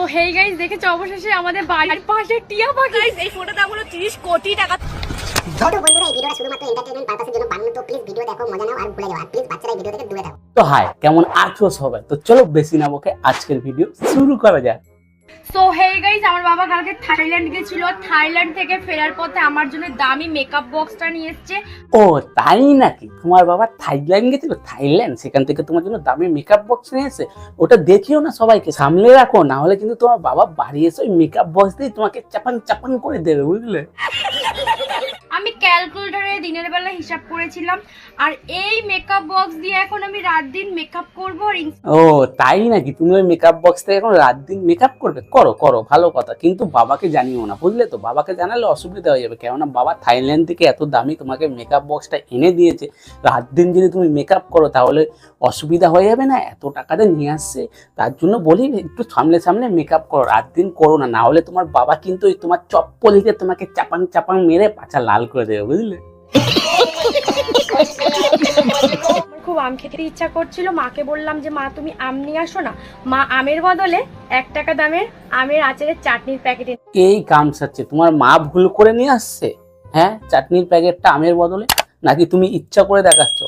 তো hey guys, দেখেছো অবশেষে আমাদের বাড়ির পাশে টিয়া পাখি। এই ফটোটা দাম হলো 30 কোটি টাকা। ছোট বন্ধুরা, এই ভিডিওটা শুধুমাত্র এন্টারটেইনমেন্ট পারপাসের জন্য বানানো। তো প্লিজ ভিডিও দেখো, মজা নাও আর ভুলে যাও। আর প্লিজ বাচ্চারা এই ভিডিও থেকে দূরে থাকো। তো হাই, কেমন আছো সবাই? তো চলো বেশি না বকে আজকের ভিডিও শুরু করা যাক। সো হেই গাইস, আমার বাবা কালকে থাইল্যান্ড গেছিল। থাইল্যান্ড থেকে ফেরার পথে আমার জন্য দামি মেকআপ বক্সটা নিয়ে এসেছে। ও তাই নাকি? তোমার বাবা থাইল্যান্ড গেছিল? থাইল্যান্ড, সেখান থেকে তোমার জন্য দামি মেকআপ বক্স নিয়ে এসে ওটা দেখিও না, সবাইকে সামলে রাখো, না হলে কিন্তু তোমার বাবা বাড়ি এসে ওই মেকআপ বক্স দিয়ে তোমাকে চাপান চাপান করে দেবে, বুঝলে? আমি ক্যালকুলেটরে দিনের বেলা হিসাব করেছিলাম, আর এই মেকআপ বক্স দিয়ে এখন আমি রাত দিন মেকআপ করব। ও তাই নাকি? তুমি ওই মেকআপ বক্স থেকে এখন রাত দিন মেকআপ করবে? করো করো, ভালো কথা, কিন্তু বাবাকে জানিও না, বুঝলে তো? বাবাকে জানালে অসুবিধা হয়ে যাবে, কেননা বাবা থাইল্যান্ড থেকে এত দামি তোমাকে মেকআপ বক্সটা এনে দিয়েছে। রাত দিন যদি তুমি মেকআপ করো তাহলে অসুবিধা হয়ে যাবে না? এত টাকাতে নিয়ে আসছে, তার জন্য বলি একটু সামনে সামনে মেকআপ করো, রাত দিন করো না, না হলে তোমার বাবা কিন্তু ওই তোমার চপ্পলিতে তোমাকে চাপাং চাপাং মেরে পাছা লাল করে দেবে, বুঝলে? খুব আম খেতে ইচ্ছা করছিল, মাকে বললাম যে মা তুমি আম নিয়ে আসো না। মা আমের বদলে 1 টাকা দামের আমের আচারের চাটনির প্যাকেট। এই কাম সাচ্ছে, তোমার মা ভুল করে নিয়ে আসছে? হ্যাঁ, চাটনির প্যাকেটটা আমের বদলে, নাকি তুমি ইচ্ছা করে দেখাচ্ছ?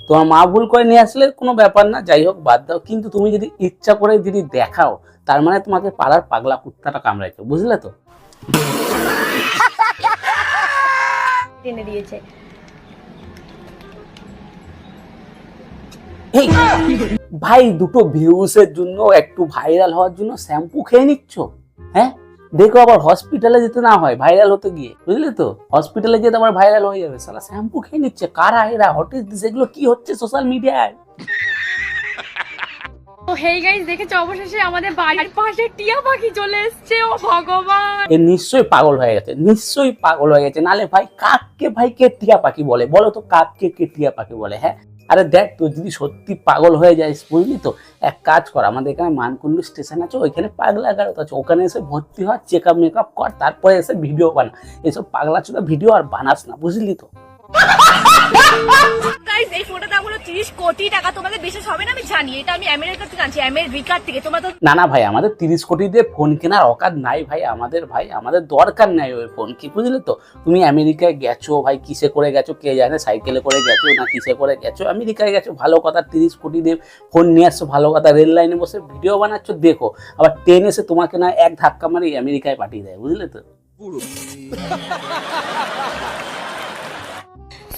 তোমার মা ভুল করে নিয়ে আসলে কোনো ব্যাপার না, যাই হোক বাদ দাও, কিন্তু তুমি যদি ইচ্ছা করে যদি দেখাও তার মানে তোমাকে পাড়ার পাগলা কুত্তাটা কামড়াইছো, বুঝলে তো? এনে দিয়েছে। ভাই, দুটো ভিউসের জন্য, একটু ভাইরাল হওয়ার জন্য শ্যাম্পু খেয়ে নিচ্ছ? হ্যাঁ, দেখো আবার হসপিটালে যেতে না হয় ভাইরাল হতে গিয়ে, বুঝলে তো? হসপিটালে যেতে আবার ভাইরাল হয়ে যাবে, সালা শ্যাম্পু খেয়ে নিচ্ছে। কারা এরা? What is this? এগুলো কি হচ্ছে সোশ্যাল মিডিয়ায়? তো হেই গাইস, দেখেছো অবশেষে আমাদের বাড়ির পাশে টিয়া পাখি চলে এসেছে। ও ভগবান, এ নিশ্চয়ই পাগল হয়ে গেছে, নিশ্চয়ই পাগল হয়ে গেছে, নালে ভাই কাককে ভাই কে টিয়া পাখি বলে? বলো তো, কাককে কে টিয়া পাখি বলে? হ্যাঁ, আরে দেখ, তুই যদি সত্যি পাগল হয়ে যাস, বুঝলি তো, এক কাজ কর, আমাদের এখানে মানকুণ্ডু স্টেশন আছে, ওইখানে পাগলা গারদ আছে, ওখানে এসে ভর্তি হয়, চেক আপ মেকআপ কর, তারপরে এসে ভিডিও বানা। এসব পাগলা চোদা ভিডিও আর বানাস না, বুঝলি তো? গাইস, এই ফটোটা দাম হলো 30 কোটি টাকা। তোমাদের বিশ্বাস হবে না, আমি জানি এটা আমি আমেরিকা থেকে আনছি, আমেরিকার থেকে। তোমরা তো না না ভাই, আমাদের 30 কোটি দিয়ে ফোন কেনার অকাত নাই ভাই, আমাদের দরকার নাই ওই ফোন, কি বুঝলে তো? তুমি আমেরিকায় গেছো ভাই, কিসে করে গেছো কে জানে, সাইকেলে করে গেছো না কিসে করে গেছো, আমেরিকায় গেছো, ভালো কথা। 30 কোটি দিয়ে ফোন নিয়ে আসছো, ভালো কথা। রেল লাইনে বসে ভিডিও বানাচ্ছো, দেখো, আবার ট্রেন এসে তোমাকে না এক ধাক্কা মারি আমেরিকায় পাঠিয়ে দেয়, বুঝলে তো?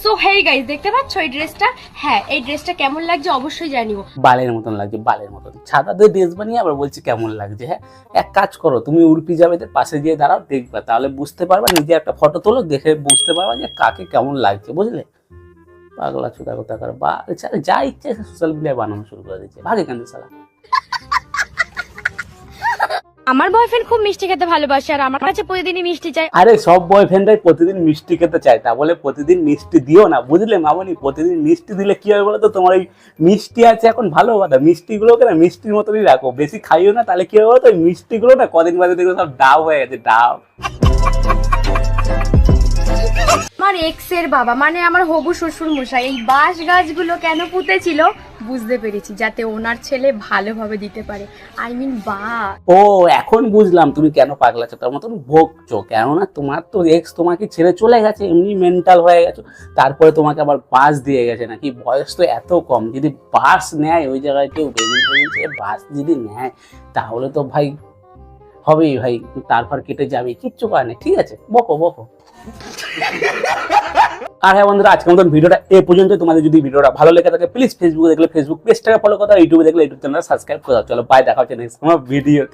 সো হেই গাইস, দেখতে পাচ্ছ এই ড্রেসটা? হ্যাঁ, এই ড্রেসটা কেমন লাগছে অবশ্যই জানিও। বালের মতন লাগছে, বালের মতন। ছাতা দিয়ে ড্রেস বানিয়ে আবার বলছি কেমন লাগছে। হ্যাঁ, এক কাজ করো, তুমি উর্পি জাভেদের পাশে গিয়ে দাঁড়াও, দেখবা, তাহলে বুঝতে পারবা। নিজে একটা ফটো তোলো, দেখে বুঝতে পারবা যে কাকে কেমন লাগছে, বুঝলে? পাগলা চোদা কোথাকার, বা যা ইচ্ছে সোশ্যাল মিডিয়ায় বানানো শুরু করে দিচ্ছে, ভাগে কেন শালা। আমার বয়ফ্রেন্ড খুব মিষ্টি খেতে ভালোবাসে, আর আমার কাছে প্রতিদিনই মিষ্টি চাই। আরে সব বয়ফ্রেন্ডরাই প্রতিদিন মিষ্টি খেতে চায়, তা বলে প্রতিদিন মিষ্টি দিও না, বুঝলে মামনি? প্রতিদিন মিষ্টি দিলে কি হবে বলো তো? তোমার ওই মিষ্টি আছে এখন, ভালো কথা, মিষ্টিগুলোকে না মিষ্টির মতনই রাখো, বেশি খাইও না, তাহলে কি হবে বলো তো? ওই মিষ্টিগুলো না কদিন বাদে দেখবে সব ডাব হয়ে গেছে, ডাব। আমার এক্স এর বাবা, মানে আমার হবু শ্বশুর মশাই, এই বাঁশ গাছগুলো কেন পুঁতেছিল বুঝতে পেরেছি, যাতে ওনার ছেলে ভালোভাবে দিতে পারে। আই মিন বাস। ও, এখন বুঝলাম তুমি কেন পাগলা চোদার মতন ভোগছো, কেননা তোমার তো এক্স তোমাকে ছেড়ে চলে গেছে, এমনি মেন্টাল হয়ে গেছো, তারপরে তোমাকে আবার বাস দিয়ে গেছে নাকি? বয়স তো এত কম, যদি বাস নেয় ওই জায়গায় কেউ বেগুন বাস যদি নেয় তাহলে তো ভাই হবেই ভাই, তারপর কেটে যাবে, কিচ্ছু করে না। ঠিক আছে, বকো বকো। আর হ্যাঁ বন্ধুরা, আজকের মতন ভিডিওটা এই পর্যন্ত। তোমাদের যদি ভিডিওটা ভালো লেগে থাকে প্লিজ ফেসবুকে দেখলে ফেসবুক পেজটাকে ফলো করো, ইউটিউবে দেখলে ইউটিউব চ্যানেলটা সাবস্ক্রাইব করো। চলো বাই, দেখা হচ্ছে নেক্সট কোনো ভিডিওতে।